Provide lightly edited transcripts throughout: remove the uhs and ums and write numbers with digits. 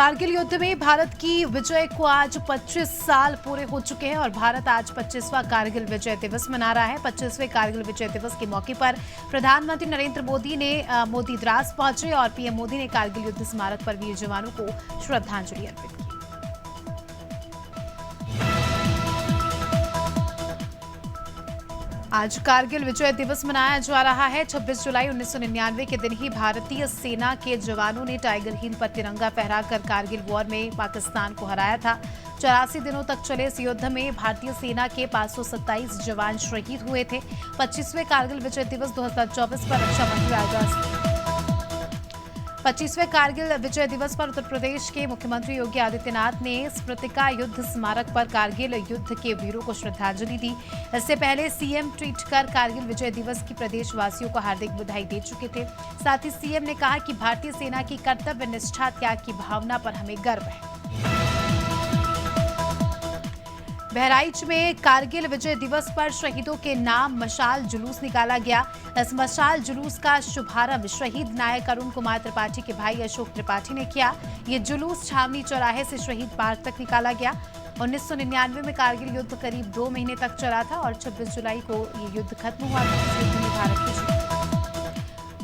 कारगिल युद्ध में भारत की विजय को आज 25 साल पूरे हो चुके हैं और भारत आज 25वां कारगिल विजय दिवस मना रहा है। 25वें कारगिल विजय दिवस के मौके पर प्रधानमंत्री नरेंद्र मोदी ने मोदी द्रास पहुंचे और पीएम मोदी ने कारगिल युद्ध स्मारक पर वीर जवानों को श्रद्धांजलि अर्पित की। आज कारगिल विजय दिवस मनाया जा रहा है। 26 जुलाई 1999 के दिन ही भारतीय सेना के जवानों ने टाइगर हिल पर तिरंगा फहराकर कारगिल वॉर में पाकिस्तान को हराया था। 84 दिनों तक चले इस युद्ध में भारतीय सेना के 527 जवान शहीद हुए थे। 25वें कारगिल विजय दिवस 2024 पर रक्षा मंत्री राजनाथ 25वें कारगिल विजय दिवस पर उत्तर प्रदेश के मुख्यमंत्री योगी आदित्यनाथ ने स्मृतिका युद्ध स्मारक पर कारगिल युद्ध के वीरों को श्रद्धांजलि दी। इससे पहले सीएम ट्वीट कर कारगिल विजय दिवस की प्रदेशवासियों को हार्दिक बधाई दे चुके थे। साथ ही सीएम ने कहा कि भारतीय सेना की कर्तव्य निष्ठा त्याग की भावना पर हमें गर्व है। बहराइच में कारगिल विजय दिवस पर शहीदों के नाम मशाल जुलूस निकाला गया। इस मशाल जुलूस का शुभारंभ शहीद नायक अरुण कुमार त्रिपाठी के भाई अशोक त्रिपाठी ने किया। ये जुलूस छावनी चौराहे से शहीद पार्क तक निकाला गया। 1999 में कारगिल युद्ध करीब 2 महीने तक चला था और 26 जुलाई को ये युद्ध खत्म हुआ था। इस युद्ध में भारत की जीत।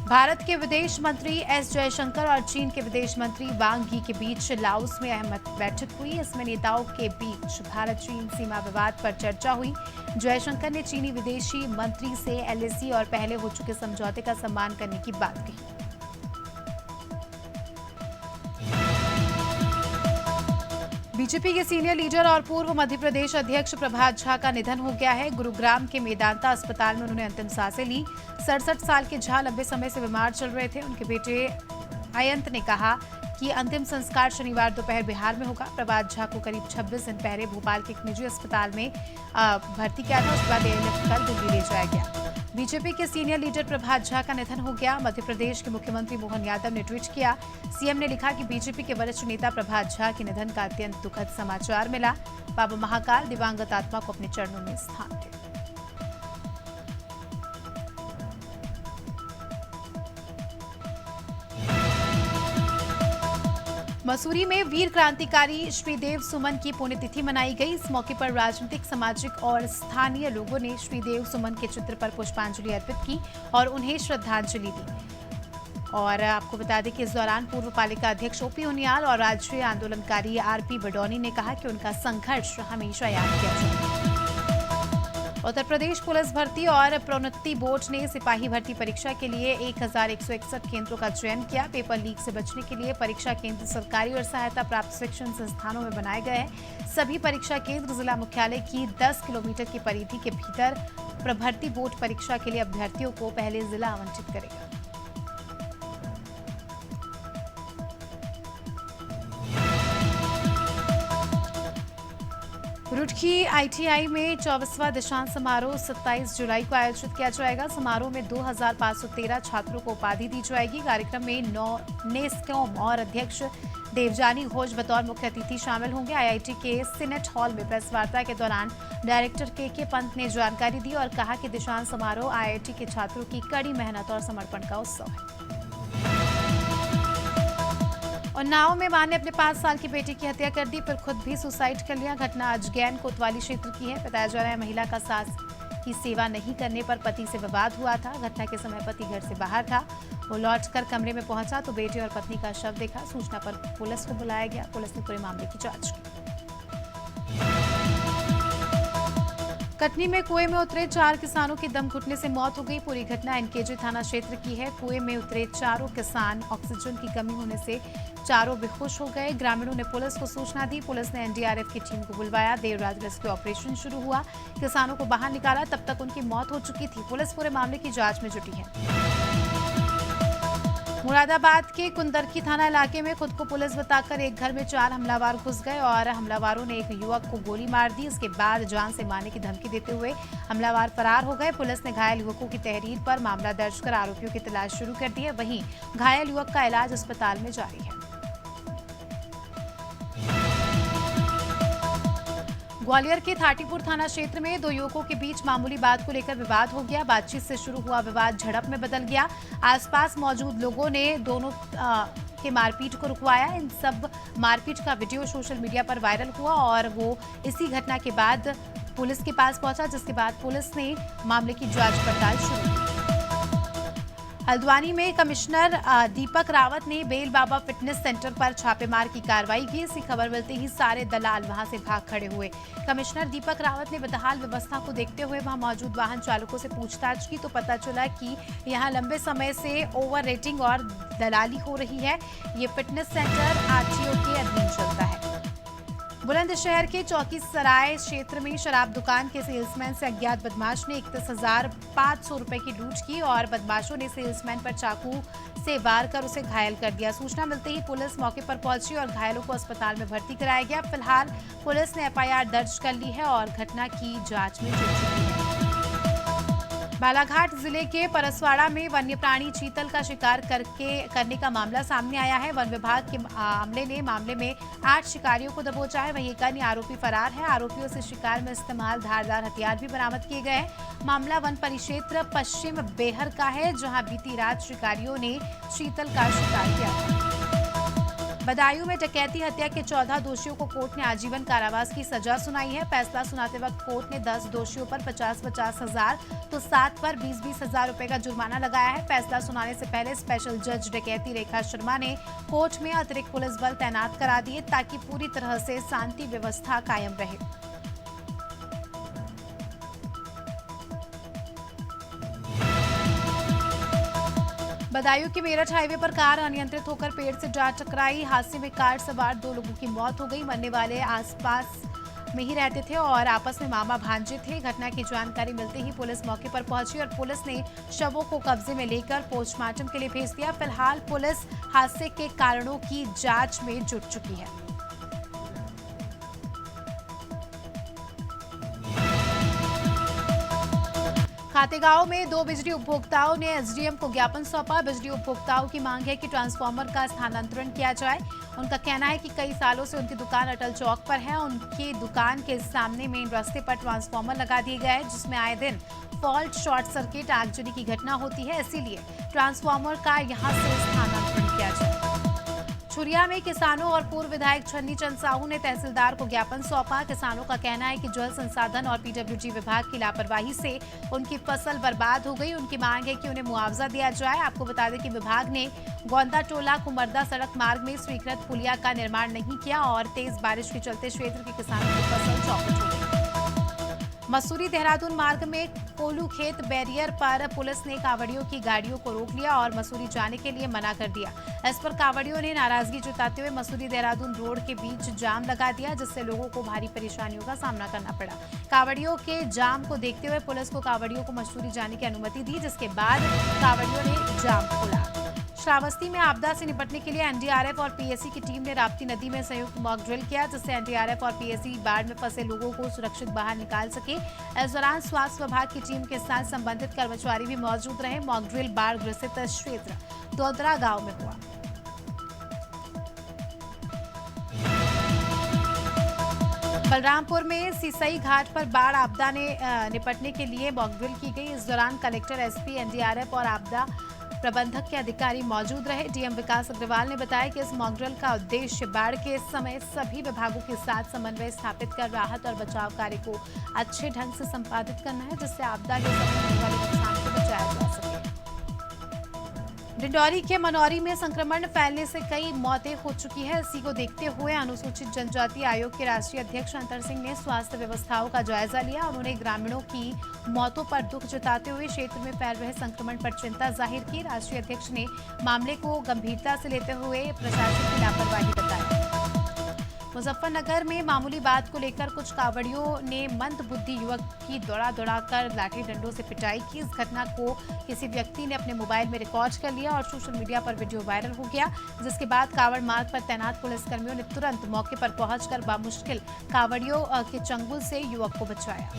भारत के विदेश मंत्री एस जयशंकर और चीन के विदेश मंत्री वांग यी के बीच लाओस में अहम बैठक हुई। इसमें नेताओं के बीच भारत चीन सीमा विवाद पर चर्चा हुई। जयशंकर ने चीनी विदेशी मंत्री से एलएसी और पहले हो चुके समझौते का सम्मान करने की बात कही। बीजेपी के सीनियर लीडर और पूर्व मध्य प्रदेश अध्यक्ष प्रभात झा का निधन हो गया है। गुरुग्राम के मेदांता अस्पताल में उन्होंने अंतिम सांसें ली। 67 साल के झा लंबे समय से बीमार चल रहे थे। उनके बेटे अयंत ने कहा कि अंतिम संस्कार शनिवार दोपहर बिहार में होगा। प्रभात झा को करीब 26 दिन पहले भोपाल के एक निजी अस्पताल में भर्ती किया था। उसके बाद एएनएफ कल दिल्ली ले जाया गया। बीजेपी के सीनियर लीडर प्रभात झा का निधन हो गया। मध्य प्रदेश के मुख्यमंत्री मोहन यादव ने ट्वीट किया। सीएम ने लिखा कि बीजेपी के वरिष्ठ नेता प्रभात झा के निधन का अत्यंत दुखद समाचार मिला। बाबा महाकाल दिवंगत आत्मा को अपने चरणों में स्थान दे। मसूरी में वीर क्रांतिकारी श्रीदेव सुमन की पुण्यतिथि मनाई गई। इस मौके पर राजनीतिक, सामाजिक और स्थानीय लोगों ने श्रीदेव सुमन के चित्र पर पुष्पांजलि अर्पित की और उन्हें श्रद्धांजलि दी। और आपको बता दें कि इस दौरान पूर्व पालिका अध्यक्ष ओपी उनियाल और राष्ट्रीय आंदोलनकारी आरपी बडौनी ने कहा कि उनका संघर्ष हमेशा याद किया जाएगा। उत्तर प्रदेश पुलिस भर्ती और प्रोन्नति बोर्ड ने सिपाही भर्ती परीक्षा के लिए 1161 केंद्रों का चयन किया। पेपर लीक से बचने के लिए परीक्षा केंद्र सरकारी और सहायता प्राप्त शिक्षण संस्थानों में बनाए गए हैं। सभी परीक्षा केंद्र जिला मुख्यालय की 10 किलोमीटर की परिधि के भीतर। प्रभर्ती बोर्ड परीक्षा के लिए अभ्यर्थियों को पहले जिला आवंटित करेगा। रुड़की आईटीआई में 24वां दीक्षांत समारोह 27 जुलाई को आयोजित किया जाएगा। समारोह में 2513 छात्रों को उपाधि दी जाएगी। कार्यक्रम में नेस्कॉम और अध्यक्ष देवजानी घोष बतौर मुख्य अतिथि शामिल होंगे। आईआईटी के सीनेट हॉल में प्रेस वार्ता के दौरान डायरेक्टर के पंत ने जानकारी दी और कहा कि दीक्षांत समारोह आईआईटी के छात्रों की कड़ी मेहनत और समर्पण का उत्सव है। उन्नाव में मां ने अपने 5 साल की बेटी की हत्या कर दी, फिर खुद भी सुसाइड कर लिया। घटना अजगैन कोतवाली क्षेत्र की है। बताया जा रहा है महिला का सास की सेवा नहीं करने पर पति से विवाद हुआ था। घटना के समय पति घर से बाहर था। वो लौटकर कमरे में पहुंचा तो बेटे और पत्नी का शव देखा। सूचना पर पुलिस को बुलाया गया। पुलिस ने पूरे मामले की जांच की। कटनी में कुएं में उतरे 4 किसानों की दम घुटने से मौत हो गई। पूरी घटना एनकेजे थाना क्षेत्र की है। कुएं में उतरे चारों किसान ऑक्सीजन की कमी होने से चारों बेहोश हो गए। ग्रामीणों ने पुलिस को सूचना दी। पुलिस ने एनडीआरएफ की टीम को बुलवाया। देर रात रेस्क्यू ऑपरेशन शुरू हुआ। किसानों को बाहर निकाला, तब तक उनकी मौत हो चुकी थी। पुलिस पूरे मामले की जांच में जुटी है। मुरादाबाद के कुंदरकी थाना इलाके में खुद को पुलिस बताकर एक घर में 4 हमलावर घुस गए और हमलावरों ने एक युवक को गोली मार दी। इसके बाद जान से मारने की धमकी देते हुए हमलावर फरार हो गए। पुलिस ने घायल युवकों की तहरीर पर मामला दर्ज कर आरोपियों की तलाश शुरू कर दी है। वहीं घायल युवक का इलाज अस्पताल में जारी है। ग्वालियर के थाटीपुर थाना क्षेत्र में दो युवकों के बीच मामूली बात को लेकर विवाद हो गया। बातचीत से शुरू हुआ विवाद झड़प में बदल गया। आसपास मौजूद लोगों ने दोनों के मारपीट को रुकवाया। इन सब मारपीट का वीडियो सोशल मीडिया पर वायरल हुआ और वो इसी घटना के बाद पुलिस के पास पहुंचा, जिसके बाद पुलिस ने मामले की जांच पड़ताल शुरू की। हल्द्वानी में कमिश्नर दीपक रावत ने बेल बाबा फिटनेस सेंटर पर छापेमार की कार्रवाई की। इसकी खबर मिलते ही सारे दलाल वहां से भाग खड़े हुए। कमिश्नर दीपक रावत ने बदहाल व्यवस्था को देखते हुए वहां मौजूद वाहन चालकों से पूछताछ की तो पता चला कि यहां लंबे समय से ओवर रेटिंग और दलाली हो रही है। ये फिटनेस सेंटर आरटीओ के अधीन चलता है। बुलंदशहर के चौकी सराय क्षेत्र में शराब दुकान के सेल्समैन से अज्ञात बदमाश ने 31,500 रुपए की लूट की और बदमाशों ने सेल्समैन पर चाकू से वार कर उसे घायल कर दिया। सूचना मिलते ही पुलिस मौके पर पहुंची और घायलों को अस्पताल में भर्ती कराया गया। फिलहाल पुलिस ने एफआईआर दर्ज कर ली है और घटना की जांच में जुट चुकी है। बालाघाट जिले के परसवाड़ा में वन्य प्राणी चीतल का शिकार करने का मामला सामने आया है। वन विभाग के मामले में 8 शिकारियों को दबोचा है। वहीं एक अन्य आरोपी फरार है। आरोपियों से शिकार में इस्तेमाल धारदार हथियार भी बरामद किए गए हैं। मामला वन परिक्षेत्र पश्चिम बेहर का है, जहां बीती रात शिकारियों ने चीतल का शिकार किया था। बदायूं में डकैती हत्या के 14 दोषियों को कोर्ट ने आजीवन कारावास की सजा सुनाई है। फैसला सुनाते वक्त कोर्ट ने 10 दोषियों पर 50-50 हजार तो 7 पर 20-20 हजार रुपए का जुर्माना लगाया है। फैसला सुनाने से पहले स्पेशल जज डकैती रेखा शर्मा ने कोर्ट में अतिरिक्त पुलिस बल तैनात करा दिए ताकि पूरी तरह से शांति व्यवस्था कायम रहे। बदायूं के मेरठ हाईवे पर कार अनियंत्रित होकर पेड़ से जा टकराई। हादसे में कार सवार 2 लोगों की मौत हो गई। मरने वाले आसपास में ही रहते थे और आपस में मामा भांजे थे। घटना की जानकारी मिलते ही पुलिस मौके पर पहुंची और पुलिस ने शवों को कब्जे में लेकर पोस्टमार्टम के लिए भेज दिया। फिलहाल पुलिस हादसे के कारणों की जांच में जुट चुकी है। खातेगांव में 2 बिजली उपभोक्ताओं ने एसडीएम को ज्ञापन सौंपा। बिजली उपभोक्ताओं की मांग है कि ट्रांसफार्मर का स्थानांतरण किया जाए। उनका कहना है कि कई सालों से उनकी दुकान अटल चौक पर है। उनकी दुकान के सामने मेन रास्ते पर ट्रांसफार्मर लगा दिए गए हैं, जिसमें आए दिन फॉल्ट, शॉर्ट सर्किट, आगजनी की घटना होती है। इसीलिए ट्रांसफार्मर का यहां से स्थानांतरण किया जाए। छुरिया में किसानों और पूर्व विधायक छन्नी चंद साहू ने तहसीलदार को ज्ञापन सौंपा। किसानों का कहना है कि जल संसाधन और पीडब्ल्यूडी विभाग की लापरवाही से उनकी फसल बर्बाद हो गई। उनकी मांग है कि उन्हें मुआवजा दिया जाए। आपको बता दें कि विभाग ने गोंदा टोला कुमरदा सड़क मार्ग में स्वीकृत पुलिया का निर्माण नहीं किया और तेज बारिश के चलते क्षेत्र के किसानों की फसल चौपट हो गई। मसूरी देहरादून मार्ग में कोलू खेत बैरियर पर पुलिस ने कांवड़ियों की गाड़ियों को रोक लिया और मसूरी जाने के लिए मना कर दिया। इस पर कांवड़ियों ने नाराजगी जताते हुए मसूरी देहरादून रोड के बीच जाम लगा दिया, जिससे लोगों को भारी परेशानियों का सामना करना पड़ा। कांवड़ियों के जाम को देखते हुए पुलिस को कांवड़ियों को मसूरी जाने की अनुमति दी, जिसके बाद कांवड़ियों ने जाम खोला। श्रावस्ती में आपदा से निपटने के लिए एनडीआरएफ और पीएसी की टीम ने राप्ती नदी में संयुक्त मॉक ड्रिल किया, जिससे एनडीआरएफ और पीएसी बाढ़ में फंसे लोगों को सुरक्षित बाहर निकाल सके। इस दौरान स्वास्थ्य विभाग की टीम के साथ संबंधित कर्मचारी भी मौजूद रहे। मॉक ड्रिल बाढ़ ग्रसित क्षेत्र दोदरा गांव में हुआ। बलरामपुर में सिसई घाट पर बाढ़ आपदा ने निपटने के लिए मॉक ड्रिल की गई। इस दौरान कलेक्टर, एसपी, एनडीआरएफ और आपदा प्रबंधक के अधिकारी मौजूद रहे। डीएम विकास अग्रवाल ने बताया कि इस मॉक ड्रिल का उद्देश्य बाढ़ के समय सभी विभागों के साथ समन्वय स्थापित कर राहत और बचाव कार्य को अच्छे ढंग से संपादित करना है, जिससे आपदा के समय होने वाले नुकसान को बचाया जा सके। डिंडौरी के मनौरी में संक्रमण फैलने से कई मौतें हो चुकी है। इसी को देखते हुए अनुसूचित जनजाति आयोग के राष्ट्रीय अध्यक्ष अंतर सिंह ने स्वास्थ्य व्यवस्थाओं का जायजा लिया। उन्होंने ग्रामीणों की मौतों पर दुख जताते हुए क्षेत्र में फैल रहे संक्रमण पर चिंता जाहिर की। राष्ट्रीय अध्यक्ष ने मामले को गंभीरता से लेते हुए प्रशासन की लापरवाही बताई। मुजफ्फरनगर में मामूली बात को लेकर कुछ कांवड़ियों ने मंदबुद्धि युवक की दौड़ा लाठी डंडों से पिटाई की। इस घटना को किसी व्यक्ति ने अपने मोबाइल में रिकॉर्ड कर लिया और सोशल मीडिया पर वीडियो वायरल हो गया, जिसके बाद कांवड़ मार्ग पर तैनात पुलिसकर्मियों ने तुरंत मौके पर पहुंचकर बामुश्किल कांवड़ियों के चंगुल से युवक को बचाया।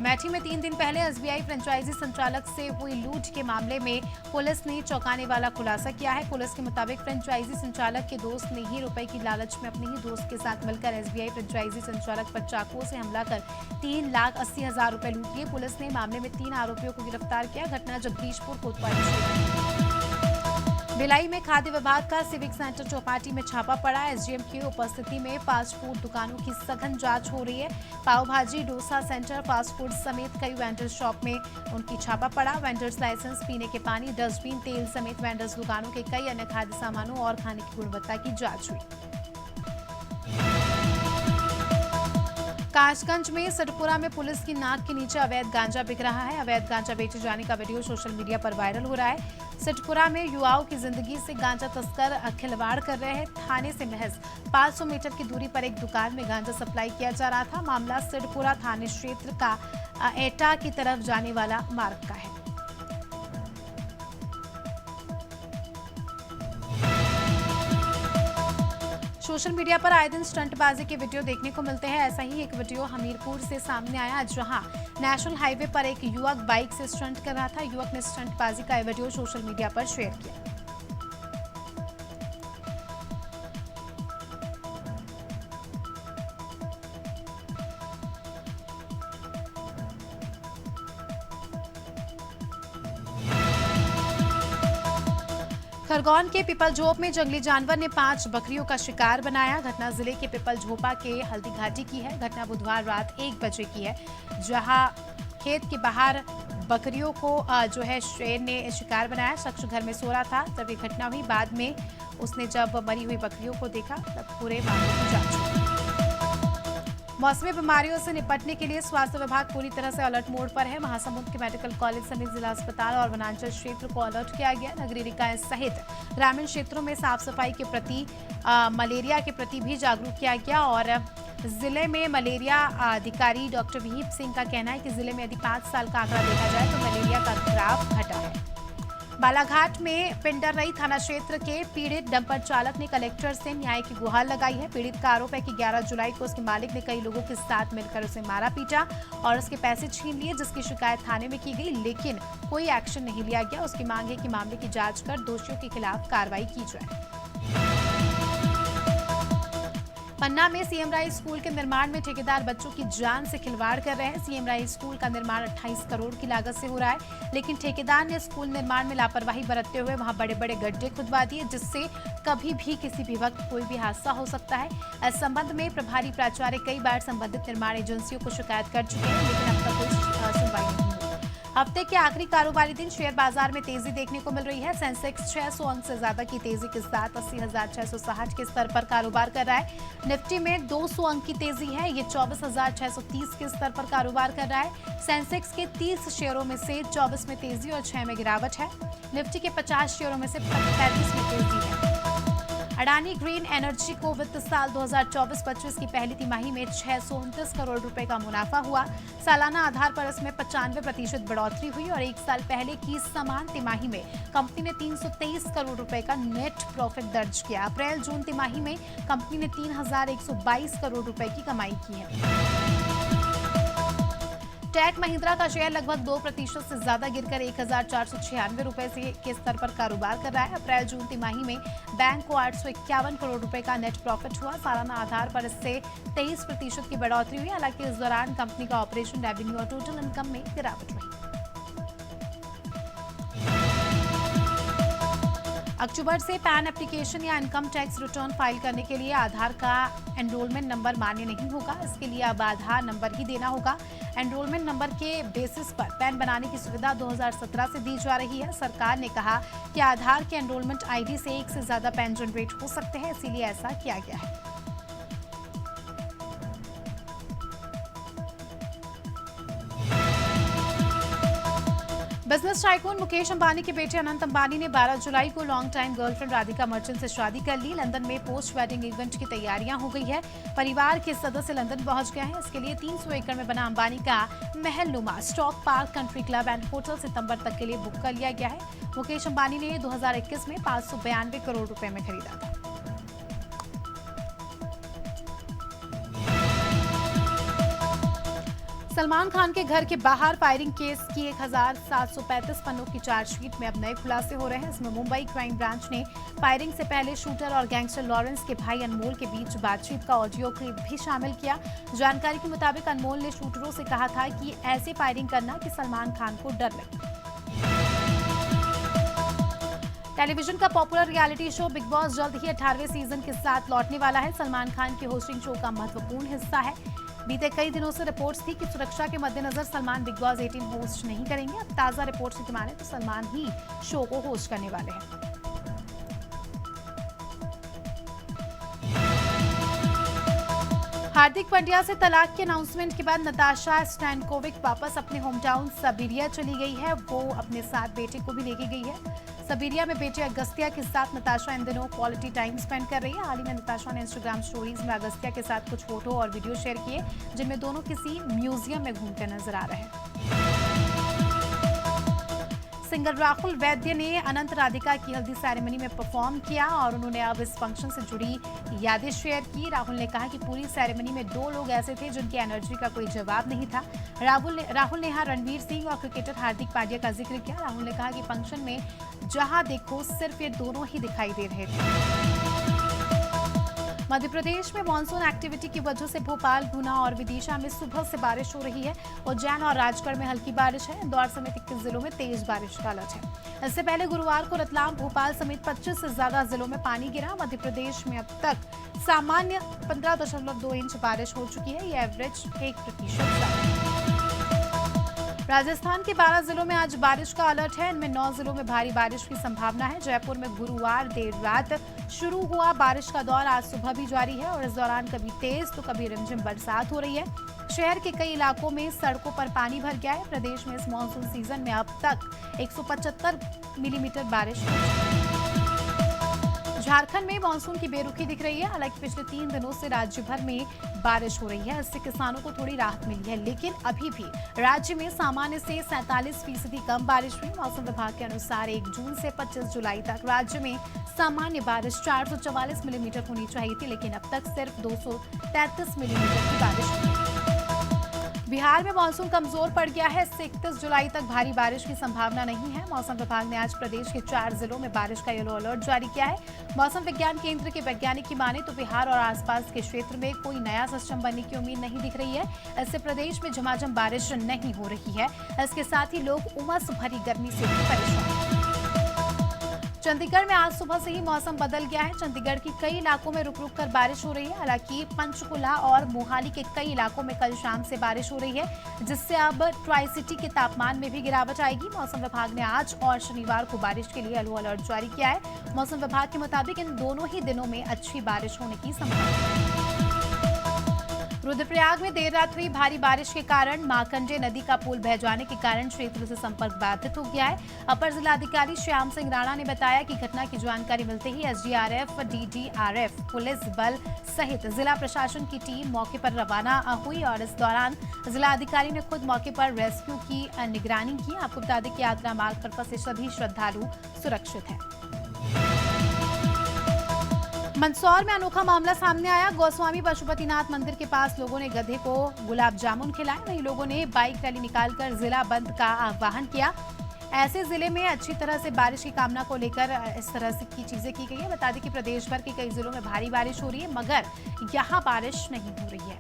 अमेठी में 3 दिन पहले एसबीआई फ्रेंचाइजी संचालक से हुई लूट के मामले में पुलिस ने चौंकाने वाला खुलासा किया है। पुलिस के मुताबिक फ्रेंचाइजी संचालक के दोस्त ने ही रुपए की लालच में अपने ही दोस्त के साथ मिलकर एसबीआई फ्रेंचाइजी संचालक पर चाकुओं से हमला कर 3,80,000 रुपए लूट लिए। पुलिस ने मामले में 3 आरोपियों को गिरफ्तार किया। घटना जगदीशपुर कोतवाली क्षेत्र। भिलाई में खाद्य विभाग का सिविक सेंटर चौपाटी में छापा पड़ा। एसडीएम की उपस्थिति में फास्ट फूड दुकानों की सघन जांच हो रही है। पाव भाजी, डोसा सेंटर, फास्ट फूड समेत कई वेंडर शॉप में उनकी छापा पड़ा। वेंडर्स लाइसेंस, पीने के पानी, डस्टबिन, तेल समेत वेंडर्स दुकानों के कई अन्य खाद्य सामानों और खाने की गुणवत्ता की जांच हुई। कासगंज में सतपुरा में पुलिस की नाक के नीचे अवैध गांजा बिक रहा है। अवैध गांजा बेचे जाने का वीडियो सोशल मीडिया पर वायरल हो रहा है। सतपुरा में युवाओं की जिंदगी से गांजा तस्कर खिलवाड़ कर रहे हैं। थाने से महज 500 मीटर की दूरी पर एक दुकान में गांजा सप्लाई किया जा रहा था। मामला सतपुरा थाने क्षेत्र का एटा की तरफ जाने वाला मार्ग का है। सोशल मीडिया पर आए दिन स्टंटबाजी के वीडियो देखने को मिलते हैं। ऐसा ही एक वीडियो हमीरपुर से सामने आया, जहां नेशनल हाईवे पर एक युवक बाइक से स्टंट कर रहा था। युवक ने स्टंटबाजी का वीडियो सोशल मीडिया पर शेयर किया। खरगोन के पिपलझोप में जंगली जानवर ने 5 बकरियों का शिकार बनाया। घटना जिले के पिपलझोपा के हल्दी घाटी की है। घटना बुधवार रात 1 बजे की है, जहां खेत के बाहर बकरियों को शेर ने शिकार बनाया। शख्स घर में सो रहा था जब ये घटना हुई। बाद में उसने जब मरी हुई बकरियों को देखा तब पूरे मामले की जांच हुई। मौसमी बीमारियों से निपटने के लिए स्वास्थ्य विभाग पूरी तरह से अलर्ट मोड पर है। महासमुंद के मेडिकल कॉलेज समेत जिला अस्पताल और वनांचल क्षेत्र को अलर्ट किया गया। नगरीय निकाय सहित ग्रामीण क्षेत्रों में साफ सफाई के प्रति, मलेरिया के प्रति भी जागरूक किया गया। और जिले में मलेरिया अधिकारी डॉक्टर विहीप सिंह का कहना है कि जिले में यदि 5 साल का आंकड़ा देखा जाए तो मलेरिया का ग्राफ घटा है। बालाघाट में पिंडरई थाना क्षेत्र के पीड़ित डंपर चालक ने कलेक्टर से न्याय की गुहार लगाई है। पीड़ित का आरोप है कि 11 जुलाई को उसके मालिक ने कई लोगों के साथ मिलकर उसे मारा पीटा और उसके पैसे छीन लिए, जिसकी शिकायत थाने में की गई, लेकिन कोई एक्शन नहीं लिया गया। उसकी मांग है कि मामले की जांच कर दोषियों के खिलाफ कार्रवाई की जाए। पन्ना में सीएम राय स्कूल के निर्माण में ठेकेदार बच्चों की जान से खिलवाड़ कर रहे हैं। सीएम राय स्कूल का निर्माण 28 करोड़ की लागत से हो रहा है, लेकिन ठेकेदार ने स्कूल निर्माण में लापरवाही बरतते हुए वहां बड़े बड़े गड्ढे खुदवा दिए, जिससे कभी भी किसी भी वक्त कोई भी हादसा हो सकता है। इस संबंध में प्रभारी प्राचार्य कई बार संबंधित निर्माण एजेंसियों को शिकायत कर चुके हैं, लेकिन अब तक कोई सुनवाई नहीं हुई। हफ्ते के आखिरी कारोबारी दिन शेयर बाजार में तेजी देखने को मिल रही है। सेंसेक्स 600 अंक से ज्यादा की तेजी के साथ 80,660 के स्तर पर कारोबार कर रहा है। निफ्टी में 200 अंक की तेजी है, ये 24,630 के स्तर पर कारोबार कर रहा है। सेंसेक्स के 30 शेयरों में से 24 में तेजी और 6 में गिरावट है। निफ्टी के 50 शेयरों में से 35 में तेजी है। अडानी ग्रीन एनर्जी को वित्त साल 2024-25 की पहली तिमाही में 629 करोड़ रुपए का मुनाफा हुआ। सालाना आधार पर इसमें 95% बढ़ोतरी हुई और एक साल पहले की समान तिमाही में कंपनी ने 323 करोड़ रुपए का नेट प्रॉफिट दर्ज किया। अप्रैल-जून तिमाही में कंपनी ने 3,122 करोड़ रुपए की कमाई की है। टेक महिंद्रा का शेयर लगभग 2% से ज्यादा गिरकर 1,496 रुपए के स्तर पर कारोबार कर रहा है। अप्रैल-जून तिमाही में बैंक को 851 करोड़ रुपए का नेट प्रॉफिट हुआ। सालाना आधार पर इससे 23% की बढ़ोतरी हुई। हालांकि इस दौरान कंपनी का ऑपरेशन रेवेन्यू और टोटल इनकम में गिरावट हुई। अक्टूबर से पैन एप्लीकेशन या इनकम टैक्स रिटर्न फाइल करने के लिए आधार का एनरोलमेंट नंबर मान्य नहीं होगा। इसके लिए अब आधार नंबर ही देना होगा। एनरोलमेंट नंबर के बेसिस पर पैन बनाने की सुविधा 2017 से दी जा रही है। सरकार ने कहा कि आधार के एनरोलमेंट आईडी से एक से ज्यादा पैन जनरेट हो सकते हैं, इसीलिए ऐसा किया गया है। बिजनेस टाइकून मुकेश अंबानी के बेटे अनंत अंबानी ने 12 जुलाई को long time girlfriend Radhika Merchant से शादी कर ली। लंदन में पोस्ट वेडिंग इवेंट की तैयारियां हो गई है। परिवार के सदस्य लंदन पहुंच गए हैं। इसके लिए 300 एकड़ में बना अंबानी का महल नुमा stock park country club and hotel सितंबर तक के लिए बुक कर लिया गया है। मुकेश अंबानी ने 2021 में 592 करोड़ रुपए में खरीदा था। सलमान खान के घर के बाहर फायरिंग केस की 1735 पन्नों की चार्जशीट में अब नए खुलासे हो रहे हैं। इसमें मुंबई क्राइम ब्रांच ने फायरिंग से पहले शूटर और गैंगस्टर लॉरेंस के भाई अनमोल के बीच बातचीत का ऑडियो क्लिप भी शामिल किया। जानकारी के मुताबिक अनमोल ने शूटरों से कहा था कि ऐसे फायरिंग करना कि सलमान खान को डर लगे। टेलीविजन का popular reality show big boss जल्द ही 18वें सीजन के साथ लौटने वाला है। सलमान खान की होस्टिंग शो का महत्वपूर्ण हिस्सा है। बीते कई दिनों से रिपोर्ट्स थी कि सुरक्षा के मद्देनजर सलमान बिग बॉस 18 होस्ट नहीं करेंगे। अब ताजा रिपोर्ट्स की माने तो सलमान ही शो को होस्ट करने वाले हैं। हार्दिक पांड्या से तलाक के अनाउंसमेंट के बाद नताशा स्टैनकोविक वापस अपने होम टाउन साइबेरिया चली गई है। वो अपने साथ बेटे को भी लेके गई है। साइबेरिया में बेटे अगस्त्या के साथ नताशा इन दिनों क्वालिटी टाइम स्पेंड कर रही है। हाल ही में नताशा ने इंस्टाग्राम स्टोरीज में अगस्त्या के साथ कुछ फोटो और वीडियो शेयर किए, जिनमें दोनों किसी म्यूजियम में घूमते नजर आ रहे हैं। सिंगर राहुल वैद्य ने अनंत राधिका की हल्दी सेरेमनी में परफॉर्म किया और उन्होंने अब इस फंक्शन से जुड़ी यादें शेयर की। राहुल ने कहा कि पूरी सेरेमनी में 2 लोग ऐसे थे जिनकी एनर्जी का कोई जवाब नहीं था। राहुल ने यहाँ रणवीर सिंह और क्रिकेटर हार्दिक पांड्या का जिक्र किया। राहुल ने कहा कि फंक्शन में जहां देखो सिर्फ ये दोनों ही दिखाई दे रहे थे। मध्य प्रदेश में मानसून एक्टिविटी की वजह से भोपाल, गुना और विदिशा में सुबह से बारिश हो रही है। उज्जैन और राजगढ़ में हल्की बारिश है। इंदौर समेत 21 जिलों में तेज बारिश का अलर्ट है। इससे पहले गुरुवार को रतलाम, भोपाल समेत 25 से ज्यादा जिलों में पानी गिरा। मध्य प्रदेश में अब तक सामान्य 15.2 इंच बारिश हो चुकी है। यह एवरेज 1%। राजस्थान के 12 जिलों में आज बारिश का अलर्ट है। इनमें 9 जिलों में भारी बारिश की संभावना है। जयपुर में गुरुवार देर रात शुरू हुआ बारिश का दौर आज सुबह भी जारी है और इस दौरान कभी तेज तो कभी रिमझिम बरसात हो रही है। शहर के कई इलाकों में सड़कों पर पानी भर गया है। प्रदेश में इस मानसून सीजन में अब तक 175 मिलीमीटर बारिश हुई है। झारखंड में मानसून की बेरुखी दिख रही है। हालांकि पिछले 3 दिनों से राज्य भर में बारिश हो रही है। इससे किसानों को थोड़ी राहत मिली है, लेकिन अभी भी राज्य में सामान्य से 47% कम बारिश हुई। मौसम विभाग के अनुसार 1 जून से 25 जुलाई तक राज्य में सामान्य बारिश 444 मिलीमीटर होनी चाहिए थी, लेकिन अब तक सिर्फ 233 मिलीमीटर की बारिश हुई है। बिहार में मानसून कमजोर पड़ गया है। इससे 31 जुलाई तक भारी बारिश की संभावना नहीं है। मौसम विभाग ने आज प्रदेश के 4 जिलों में बारिश का येलो अलर्ट जारी किया है। मौसम विज्ञान केंद्र के वैज्ञानिक की माने तो बिहार और आसपास के क्षेत्र में कोई नया सिस्टम बनने की उम्मीद नहीं दिख रही है। इससे प्रदेश में झमाझम बारिश नहीं हो रही है। इसके साथ ही लोग उमस भरी गर्मी से भी परेशान हैं। चंडीगढ़ में आज सुबह से ही मौसम बदल गया है। चंडीगढ़ के कई इलाकों में रुक रुक कर बारिश हो रही है। हालांकि पंचकुला और मोहाली के कई इलाकों में कल शाम से बारिश हो रही है, जिससे अब ट्राई सिटी के तापमान में भी गिरावट आएगी। मौसम विभाग ने आज और शनिवार को बारिश के लिए येलो अलर्ट जारी किया है। मौसम विभाग के मुताबिक इन दोनों ही दिनों में अच्छी बारिश होने की संभावना है। रुद्रप्रयाग में देर रात हुई भारी बारिश के कारण माकंडे नदी का पुल बह जाने के कारण क्षेत्र से संपर्क बाधित हो गया है। अपर जिलाधिकारी श्याम सिंह राणा ने बताया कि घटना की जानकारी मिलते ही एसडीआरएफ, डीडीआरएफ, पुलिस बल सहित जिला प्रशासन की टीम मौके पर रवाना हुई और इस दौरान जिलाधिकारी ने खुद मौके पर रेस्क्यू की निगरानी की। आपको बता दें कि यात्रा मार्ग पर फंसे सभी श्रद्धालु सुरक्षित हैं। मंदसौर में अनोखा मामला सामने आया। गोस्वामी पशुपतिनाथ मंदिर के पास लोगों ने गधे को गुलाब जामुन खिलाए। वहीं लोगों ने बाइक रैली निकालकर जिला बंद का आह्वान किया। ऐसे जिले में अच्छी तरह से बारिश की कामना को लेकर इस तरह से की चीजें की गई है। बता दें कि प्रदेश भर के कई जिलों में भारी बारिश हो रही है, मगर यहाँ बारिश नहीं हो रही है।